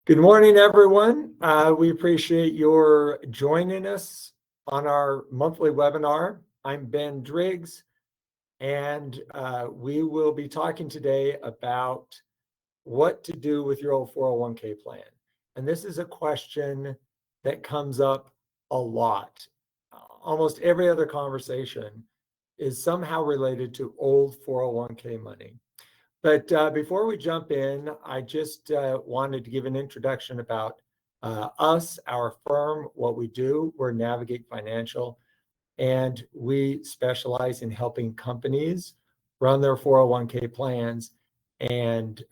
Good morning, everyone. We appreciate your joining us on our monthly webinar. I'm Ben Driggs, and we will be talking today about what to do with your old 401k plan. And this is a question that comes up a lot. Almost every other conversation is somehow related to old 401k money. But before we jump in, I just wanted to give an introduction about us, our firm, what we do. We're Navigate Financial, and we specialize in helping companies run their 401k plans and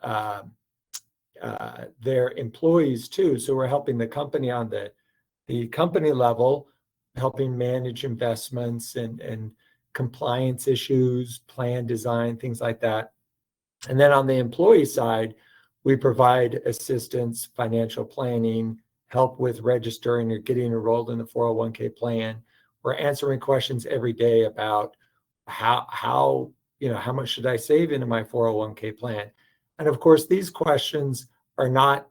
their employees too. So we're helping the company on the company level, helping manage investments and compliance issues, plan design, things like that. And then on the employee side, we provide assistance, financial planning, help with registering or getting enrolled in the 401k plan. We're answering questions every day about how much should I save into my 401k plan? And of course, these questions are not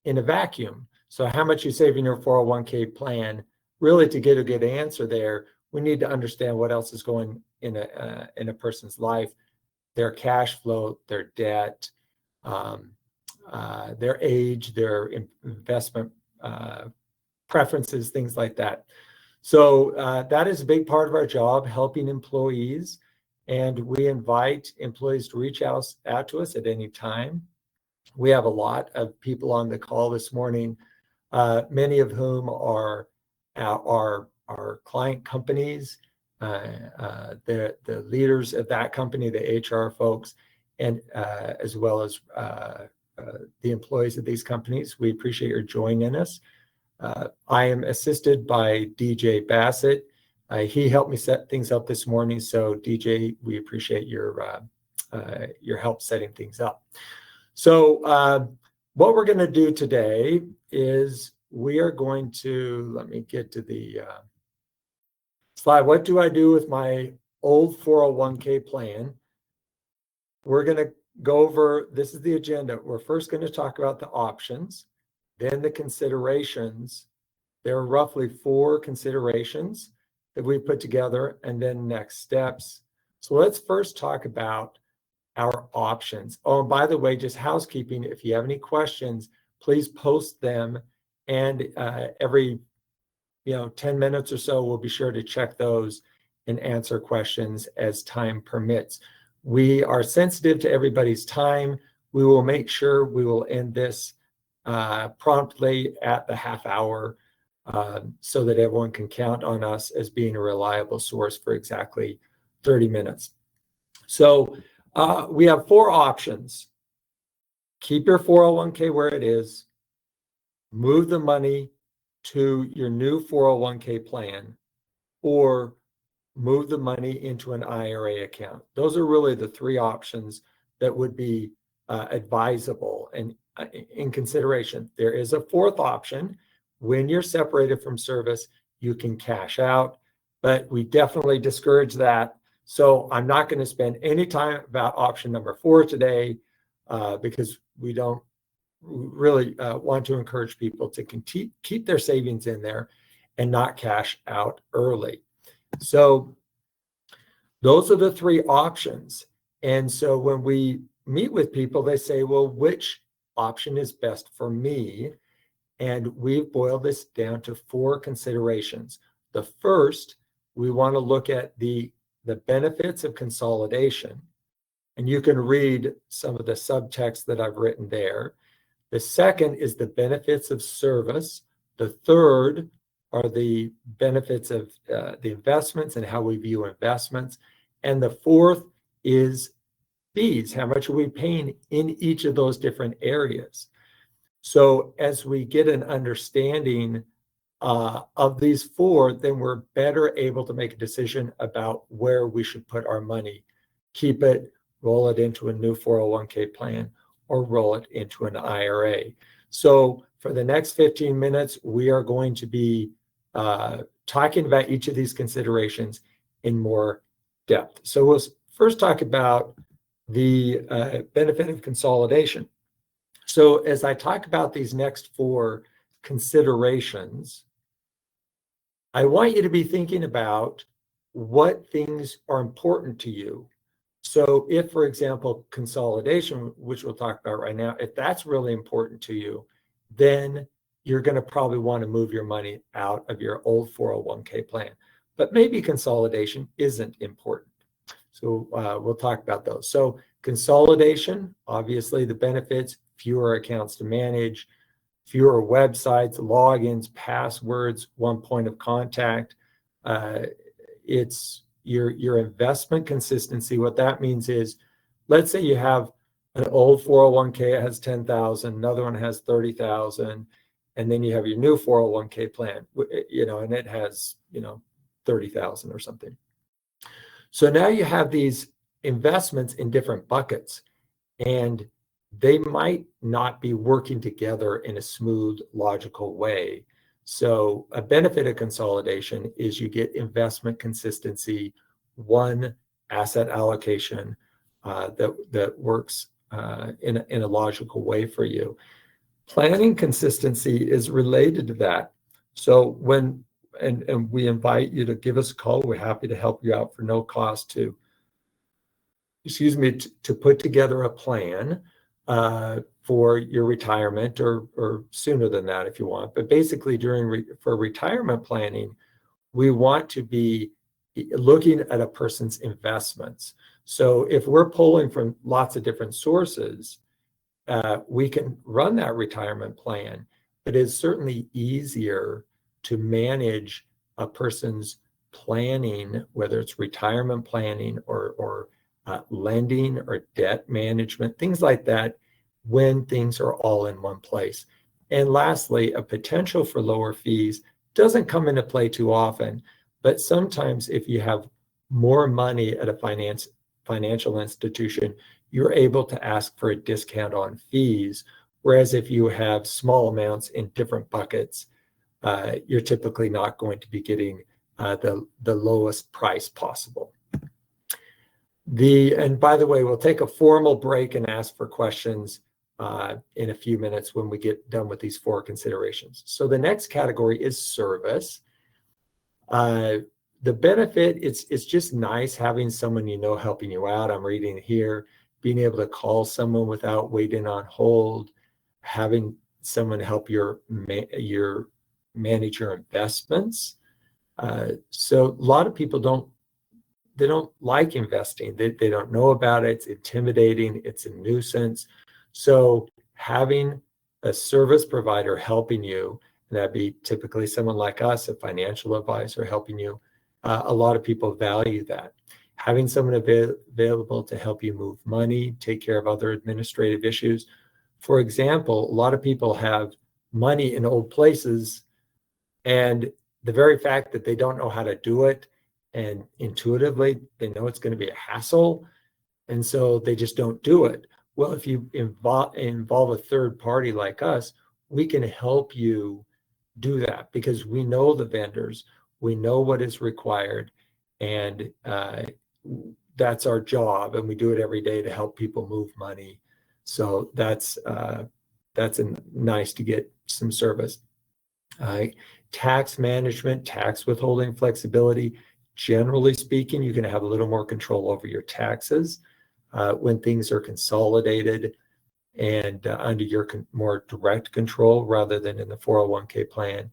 in a vacuum. So how much you save in your 401k plan, really to get a good answer there, we need to understand what else is going in a person's life, their cash flow, their debt, their age, their investment preferences, things like that. So that is a big part of our job, helping employees. And we invite employees to reach out to us at any time. We have a lot of people on the call this morning, many of whom are our client companies, the leaders of that company, the HR folks, and as well as the employees of these companies. We appreciate your joining us. I am assisted by DJ Bassett. He helped me set things up this morning. So DJ, we appreciate your help setting things up. So what we're going to do today is we are going to, let me get to the slide. What do I do with my old 401k plan? We're going to go over, this is the agenda. We're first going to talk about the options, then the considerations. There are roughly 4 considerations that we put together, and then next steps. So let's first talk about our options. Oh, and by the way, just housekeeping, if you have any questions, please post them, and every 10 minutes or so, we'll be sure to check those and answer questions as time permits. We are sensitive to everybody's time. We will make sure we will end this promptly at the half hour so that everyone can count on us as being a reliable source for exactly 30 minutes. So we have 4 options. Keep your 401k where it is. Move the money to your new 401k plan, or move the money into an IRA account. Those are really the 3 options that would be advisable and in consideration. There is a 4th option. When you're separated from service, you can cash out, but we definitely discourage that. So I'm not going to spend any time about option number 4 today because we don't really want to encourage people to keep their savings in there and not cash out early. So those are the 3 options. And so when we meet with people, they say, well, which option is best for me? And we've boiled this down to 4 considerations. The first, we want to look at the benefits of consolidation. And you can read some of the subtext that I've written there. The second is the benefits of service. The third are the benefits of the investments and how we view investments. And the 4th is fees. How much are we paying in each of those different areas? So as we get an understanding of these 4, then we're better able to make a decision about where we should put our money. Keep it, roll it into a new 401k plan, or roll it into an IRA. So for the next 15 minutes, we are going to be talking about each of these considerations in more depth. So we'll first talk about the benefit of consolidation. So as I talk about these next 4 considerations, I want you to be thinking about what things are important to you. So if, for example, consolidation, which we'll talk about right now, if that's really important to you, then you're going to probably want to move your money out of your old 401k plan. But maybe consolidation isn't important. So we'll talk about those. So consolidation, obviously the benefits, fewer accounts to manage, fewer websites, logins, passwords, one point of contact. It's your investment consistency. What that means is, let's say you have an old 401k, it has 10,000, another one has 30,000, and then you have your new 401k plan, and it has, 30,000 or something. So now you have these investments in different buckets, and they might not be working together in a smooth, logical way. So a benefit of consolidation is you get investment consistency, one asset allocation that works in a logical way for you. Planning consistency is related to that. So and we invite you to give us a call. We're happy to help you out for no cost to put together a plan for your retirement, or sooner than that if you want. But basically, for retirement planning, we want to be looking at a person's investments. So if we're pulling from lots of different sources, we can run that retirement plan, but it's certainly easier to manage a person's planning, whether it's retirement planning or lending or debt management, things like that, when things are all in one place. And lastly, a potential for lower fees doesn't come into play too often, but sometimes if you have more money at a financial institution, you're able to ask for a discount on fees. Whereas if you have small amounts in different buckets, you're typically not going to be getting the lowest price possible. And by the way, we'll take a formal break and ask for questions in a few minutes when we get done with these 4 considerations. So the next category is service. The benefit, it's just nice having someone helping you out. I'm reading here, being able to call someone without waiting on hold, having someone help manage your investments. So a lot of people don't like investing. They don't know about it. It's intimidating. It's a nuisance. So having a service provider helping you, and that'd be typically someone like us, a financial advisor helping you, a lot of people value that. Having someone available to help you move money, take care of other administrative issues. For example, a lot of people have money in old places, and the very fact that they don't know how to do it, and intuitively they know it's going to be a hassle, and so they just don't do it. Well, if you involve a third party like us, we can help you do that because we know the vendors, we know what is required, and that's our job, and we do it every day to help people move money. So that's nice to get some service. Tax management, tax withholding flexibility. Generally speaking, you can have a little more control over your taxes when things are consolidated and under your more direct control rather than in the 401k plan.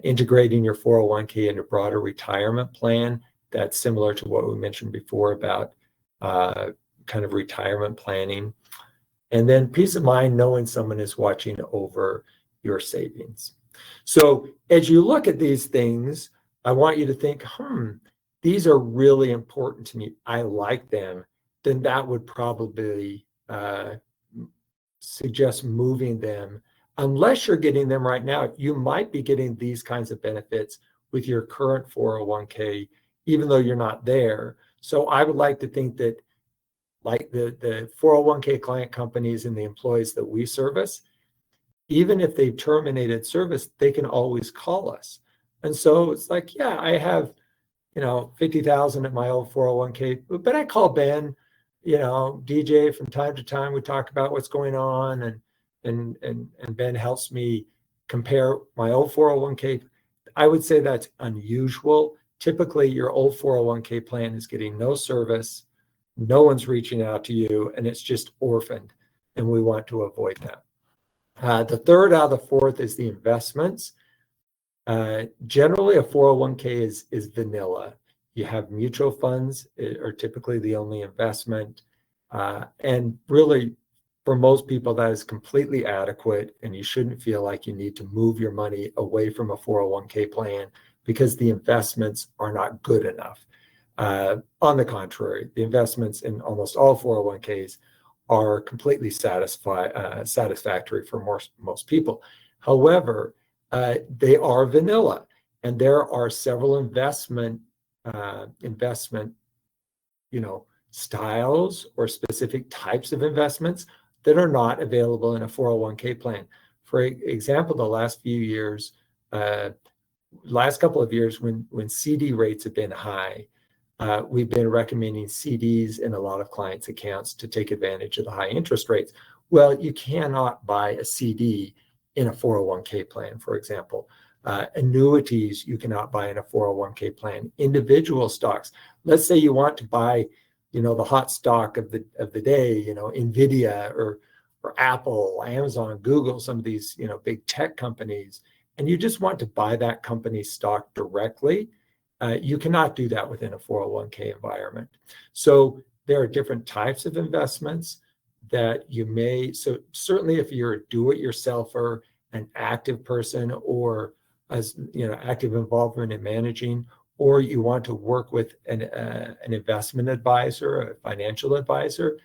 Integrating your 401k into a broader retirement plan, that's similar to what we mentioned before about kind of retirement planning. And then peace of mind knowing someone is watching over your savings. So as you look at these things, I want you to think, these are really important to me. I like them. Then that would probably suggest moving them. Unless you're getting them right now, you might be getting these kinds of benefits with your current 401k, even though you're not there. So I would like to think that, like the 401k client companies and the employees that we service, even if they've terminated service, they can always call us. And so it's like, yeah, I have, 50,000 at my old 401k, but I call Ben, DJ from time to time. We talk about what's going on, and and Ben helps me compare my old 401k. I would say that's unusual. Typically, your old 401k plan is getting no service, no one's reaching out to you, and it's just orphaned, and we want to avoid that. The third out of the fourth is the investments. Generally, a 401k is vanilla. You have mutual funds are typically the only investment. And really, for most people, that is completely adequate, and you shouldn't feel like you need to move your money away from a 401k plan because the investments are not good enough. On the contrary, the investments in almost all 401ks are completely satisfactory for most people. However, they are vanilla, and there are several investment styles or specific types of investments that are not available in a 401k plan. For example, the last couple of years when CD rates have been high, we've been recommending CDs in a lot of clients' accounts to take advantage of the high interest rates. Well, you cannot buy a CD in a 401k plan, for example. Annuities you cannot buy in a 401k plan. Individual stocks. Let's say you want to buy, the hot stock of the day, Nvidia or Apple, Amazon, Google, some of these, big tech companies, and you just want to buy that company's stock directly. You cannot do that within a 401k environment. So there are different types of investments that you may, so certainly if you're a do-it-yourselfer, an active person, or as active involvement in managing, or you want to work with an investment advisor, a financial advisor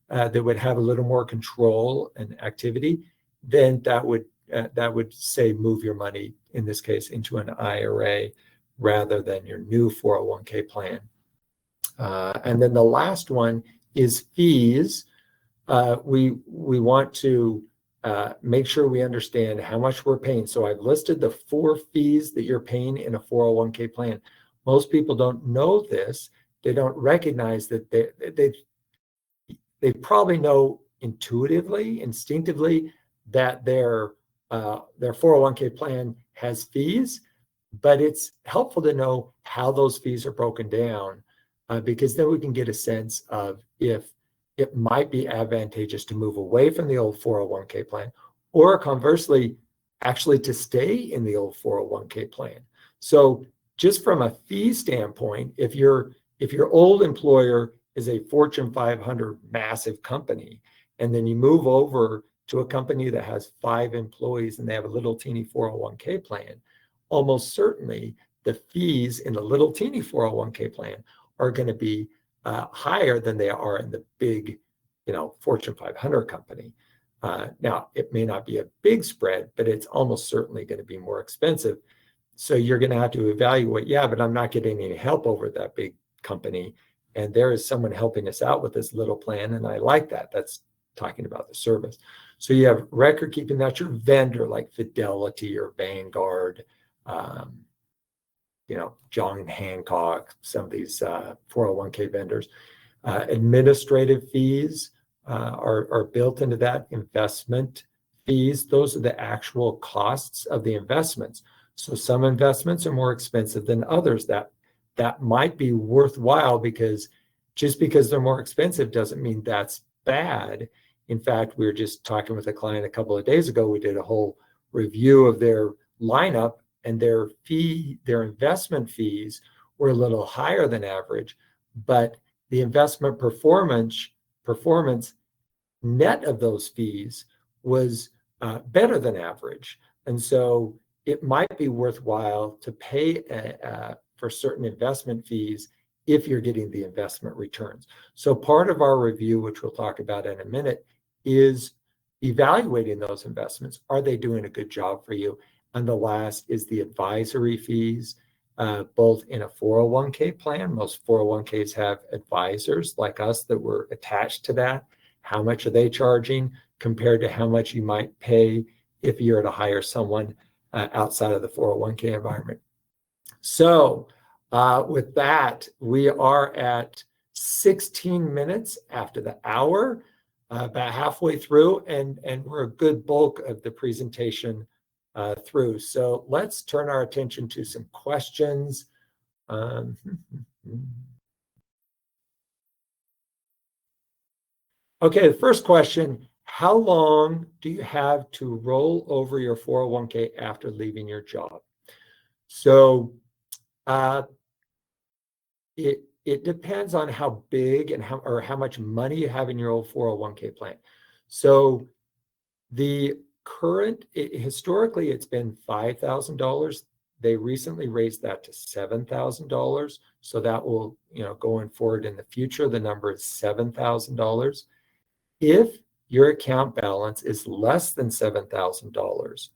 that would have a little more control and activity, then that would say move your money, in this case, into an IRA rather than your new 401k plan. And then the last one is fees. We want to make sure we understand how much we're paying. So I've listed the 4 fees that you're paying in a 401k plan. Most people don't know this. They don't recognize that they probably know instinctively that their 401k plan has fees, but it's helpful to know how those fees are broken down, because then we can get a sense of if it might be advantageous to move away from the old 401k plan, or conversely, actually to stay in the old 401k plan. So just from a fee standpoint, if your old employer is a Fortune 500 massive company, and then you move over to a company that has 5 employees and they have a little teeny 401k plan, almost certainly the fees in the little teeny 401k plan are going to be higher than they are in the big, Fortune 500 company. Now, it may not be a big spread, but it's almost certainly going to be more expensive. So you're going to have to evaluate, but I'm not getting any help over at that big company, and there is someone helping us out with this little plan, and I like that. That's talking about the service. So you have record keeping, that's your vendor like Fidelity or Vanguard, John Hancock, some of these 401k vendors. Administrative fees are built into that. Investment fees, those are the actual costs of the investments. So some investments are more expensive than others. That might be worthwhile, because just because they're more expensive doesn't mean that's bad. In fact, we were just talking with a client a couple of days ago. We did a whole review of their lineup, and their investment fees were a little higher than average, but the investment performance net of those fees was better than average. And so it might be worthwhile to pay for certain investment fees if you're getting the investment returns. So part of our review, which we'll talk about in a minute, is evaluating those investments. Are they doing a good job for you? And the last is the advisory fees, both in a 401k plan. Most 401ks have advisors like us that were attached to that. How much are they charging compared to how much you might pay if you were to hire someone outside of the 401k environment? So with that, we are at 16 minutes after the hour. about halfway through, and we're a good bulk of the presentation through. So let's turn our attention to some questions. Okay, the first question, how long do you have to roll over your 401k after leaving your job? So it depends on how big and how much money you have in your old 401k plan. So the current, historically, it's been $5,000. They recently raised that to $7,000. So that will, going forward in the future, the number is $7,000. If your account balance is less than $7,000,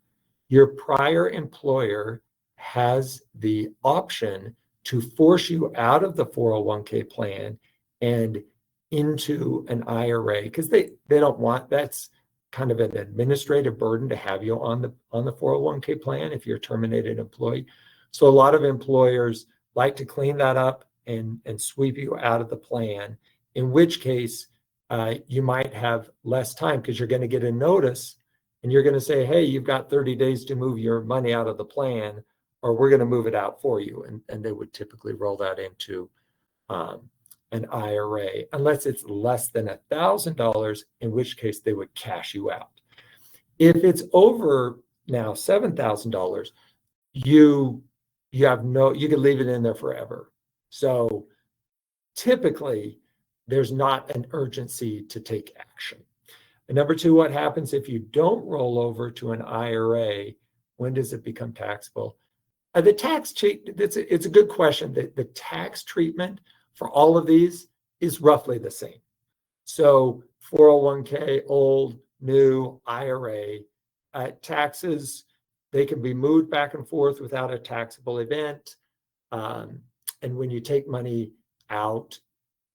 your prior employer has the option to force you out of the 401k plan and into an IRA, because they don't want, that's kind of an administrative burden to have you on the 401k plan if you're a terminated employee. So a lot of employers like to clean that up and sweep you out of the plan, in which case you might have less time because you're going to get a notice and you're going to say, hey, you've got 30 days to move your money out of the plan, or we're going to move it out for you. And they would typically roll that into an IRA, unless it's less than $1,000, in which case they would cash you out. If it's over now $7,000, you can leave it in there forever. So typically, there's not an urgency to take action. And number two, what happens if you don't roll over to an IRA? When does it become taxable? It's a good question. The tax treatment for all of these is roughly the same. So 401k, old, new, IRA, taxes, they can be moved back and forth without a taxable event. And when you take money out,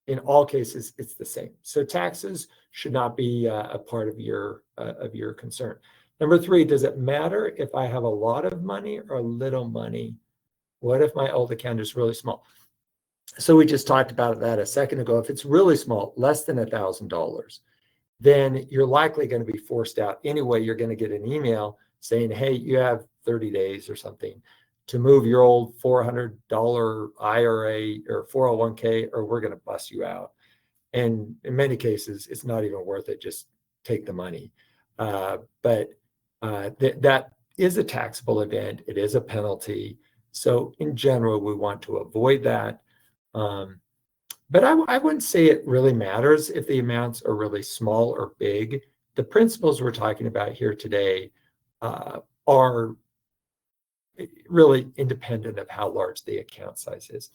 in all cases, it's the same. So taxes should not be a part of your concern. Number three, does it matter if I have a lot of money or little money? What if my old account is really small? So we just talked about that a second ago. If it's really small, less than $1,000, then you're likely going to be forced out anyway. You're going to get an email saying, hey, you have 30 days or something to move your old $400 IRA or 401k, or we're going to bust you out. And in many cases, it's not even worth it. Just take the money. But that is a taxable event. It is a penalty. So in general, we want to avoid that. But I wouldn't say it really matters if the amounts are really small or big. The principles we're talking about here today are really independent of how large the account size is.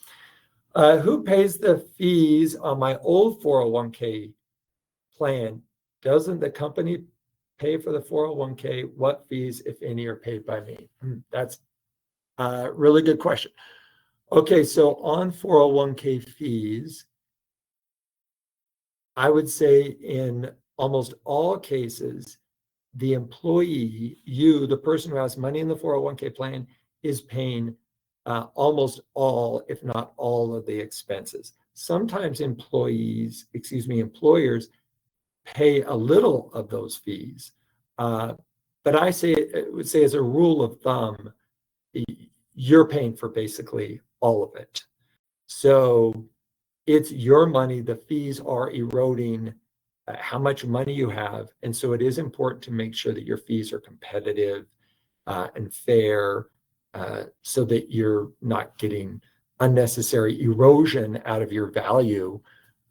Who pays the fees on my old 401k plan? Doesn't the company pay for the 401k? What fees, if any, are paid by me? That's a really good question. Okay, so on 401k fees, I would say in almost all cases, the employee, the person who has money in the 401k plan, is paying almost all, if not all, of the expenses. Sometimes employers pay a little of those fees. But I would say as a rule of thumb, you're paying for basically all of it. So it's your money. The fees are eroding how much money you have. And so it is important to make sure that your fees are competitive and fair, so that you're not getting unnecessary erosion out of your value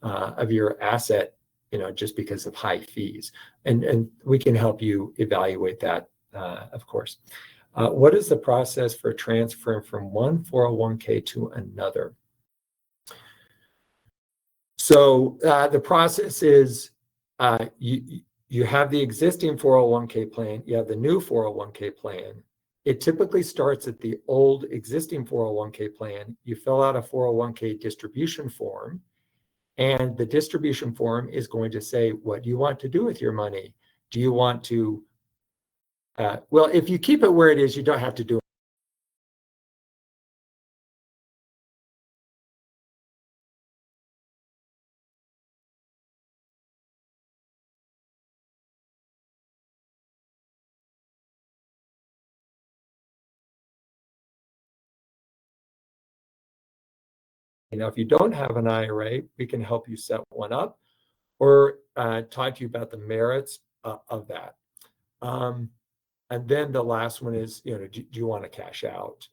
of your asset, just because of high fees. And we can help you evaluate that, of course. What is the process for transferring from one 401k to another? So the process is you have the existing 401k plan, you have the new 401k plan. It typically starts at the old existing 401k plan. You fill out a 401k distribution form, and the distribution form is going to say, what do you want to do with your money? Do you want to, well, if you keep it where it is, you don't have to do Now, if you don't have an IRA, we can help you set one up or talk to you about the merits of that. And then the last one is, do you want to cash out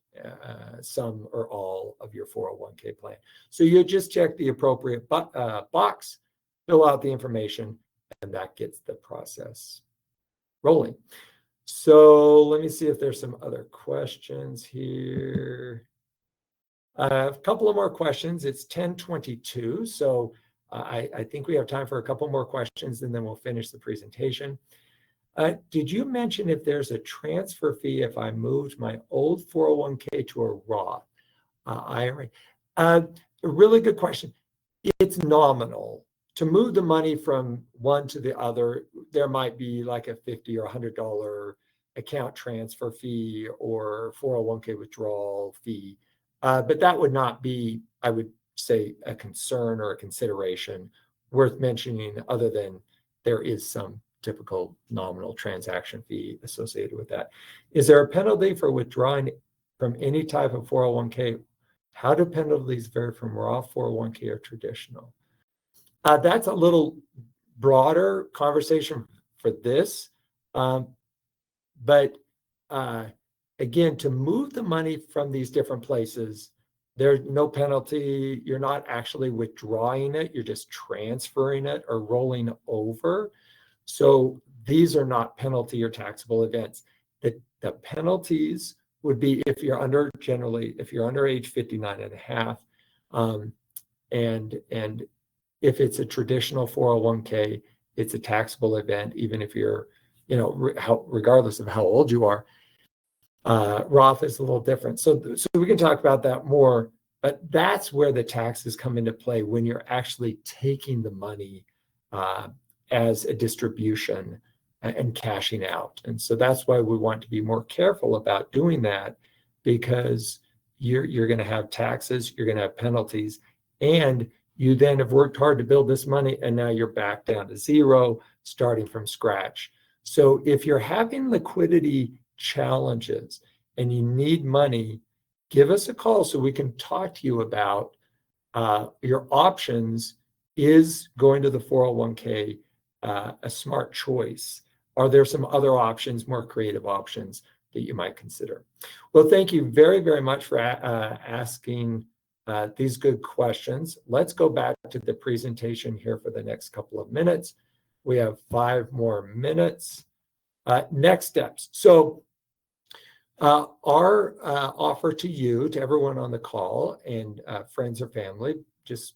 some or all of your 401k plan? So you just check the appropriate box, fill out the information, and that gets the process rolling. So let me see if there's some other questions here. A couple of more questions. It's 10:22, so I think we have time for a couple more questions, and then we'll finish the presentation. Did you mention if there's a transfer fee if I moved my old 401k to a Roth IRA? A really good question. It's nominal. To move the money from one to the other, there might be like a $50 or $100 account transfer fee or 401k withdrawal fee. But that would not be, I would say, a concern or a consideration worth mentioning, other than there is some typical nominal transaction fee associated with that. Is there a penalty for withdrawing from any type of 401k? How do penalties vary from Roth 401k or traditional? That's a little broader conversation for this. But again, to move the money from these different places, there's no penalty. You're not actually withdrawing it. You're just transferring it or rolling over. So these are not penalty or taxable events. The penalties would be if you're under age 59 and a half, and if it's a traditional 401k, it's a taxable event, even if you're, regardless of how old you are. Roth is a little different. So we can talk about that more, but that's where the taxes come into play, when you're actually taking the money as a distribution and cashing out. And so that's why we want to be more careful about doing that, because you're going to have taxes, you're going to have penalties, and you then have worked hard to build this money, and now you're back down to zero, starting from scratch. So if you're having liquidity challenges and you need money, give us a call so we can talk to you about your options. Is going to the 401k a smart choice? Are there some other options, more creative options that you might consider? Well, thank you very, very much for asking these good questions. Let's go back to the presentation here for the next couple of minutes. We have 5 more minutes. Next steps. So our offer to you, to everyone on the call and friends or family, just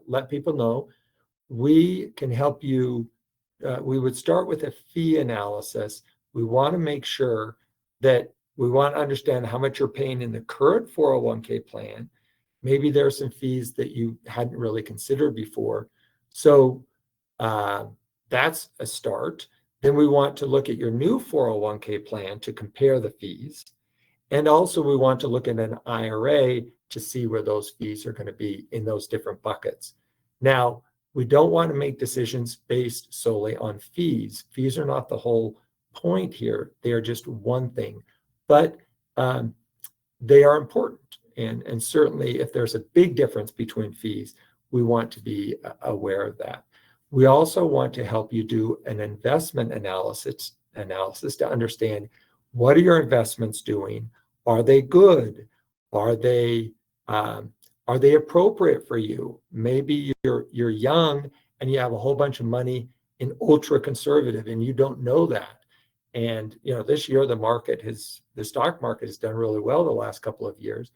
let people know we can help you. We would start with a fee analysis. We want to make sure that we want to understand how much you're paying in the current 401k plan. Maybe there are some fees that you hadn't really considered before. So that's a start. Then we want to look at your new 401k plan to compare the fees. And also we want to look at an IRA to see where those fees are going to be in those different buckets. Now, we don't want to make decisions based solely on fees. Fees are not the whole point here. They are just one thing, but they are important. And certainly if there's a big difference between fees, we want to be aware of that. We also want to help you do an investment analysis to understand, what are your investments doing? Are they good? Are they appropriate for you? Maybe you're young and you have a whole bunch of money in ultra conservative and you don't know that. And this year the stock market has done really well the last couple of years.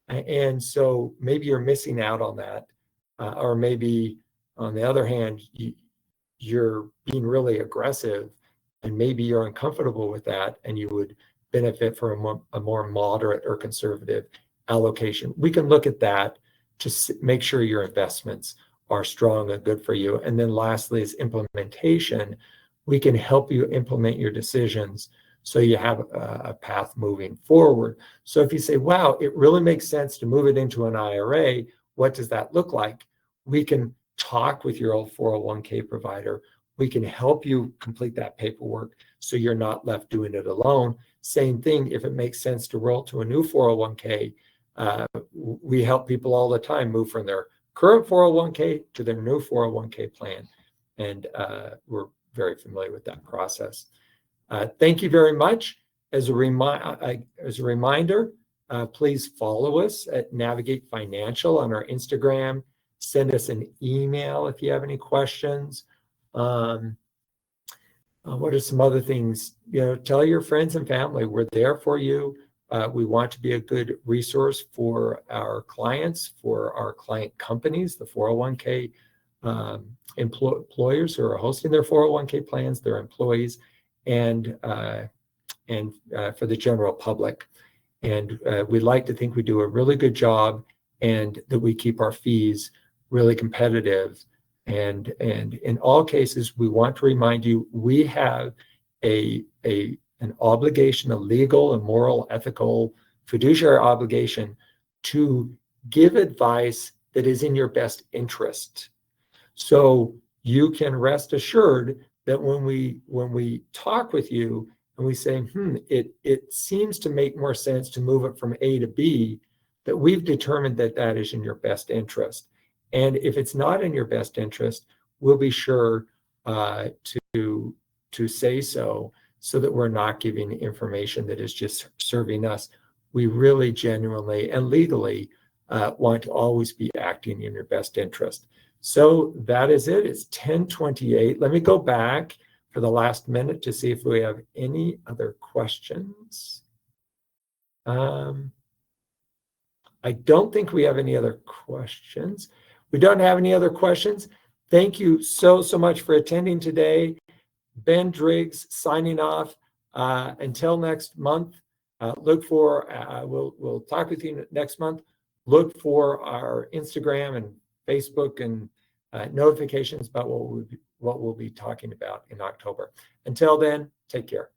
And so maybe you're missing out on that. Or maybe on the other hand, you're being really aggressive and maybe you're uncomfortable with that and you would benefit from a more moderate or conservative allocation. We can look at that to make sure your investments are strong and good for you. And then lastly is implementation. We can help you implement your decisions so you have a path moving forward. So if you say, wow, it really makes sense to move it into an IRA, what does that look like? We can talk with your old 401k provider. We can help you complete that paperwork so you're not left doing it alone. Same thing, if it makes sense to roll to a new 401k, we help people all the time move from their current 401k to their new 401k plan. And we're very familiar with that process. Thank you very much. As a reminder, please follow us at Navigate Financial on our Instagram. Send us an email if you have any questions. What are some other things? Tell your friends and family we're there for you. We want to be a good resource for our clients, for our client companies, the 401k employers who are hosting their 401k plans, their employees, and for the general public. And we'd like to think we do a really good job and that we keep our fees really competitive. And in all cases, we want to remind you, we have an obligation, a legal and moral, ethical, fiduciary obligation to give advice that is in your best interest. So you can rest assured that when we talk with you and we say, it seems to make more sense to move it from A to B, that we've determined that that is in your best interest. And if it's not in your best interest, we'll be sure to say so that we're not giving information that is just serving us. We really genuinely and legally want to always be acting in your best interest. So that is it. It's 10:28. Let me go back for the last minute to see if we have any other questions. I don't think we have any other questions. We don't have any other questions. Thank you so much for attending today. Ben Driggs signing off. Until next month, we'll talk with you next month. Look for our Instagram and Facebook and notifications about what we'll be talking about in October. Until then, take care.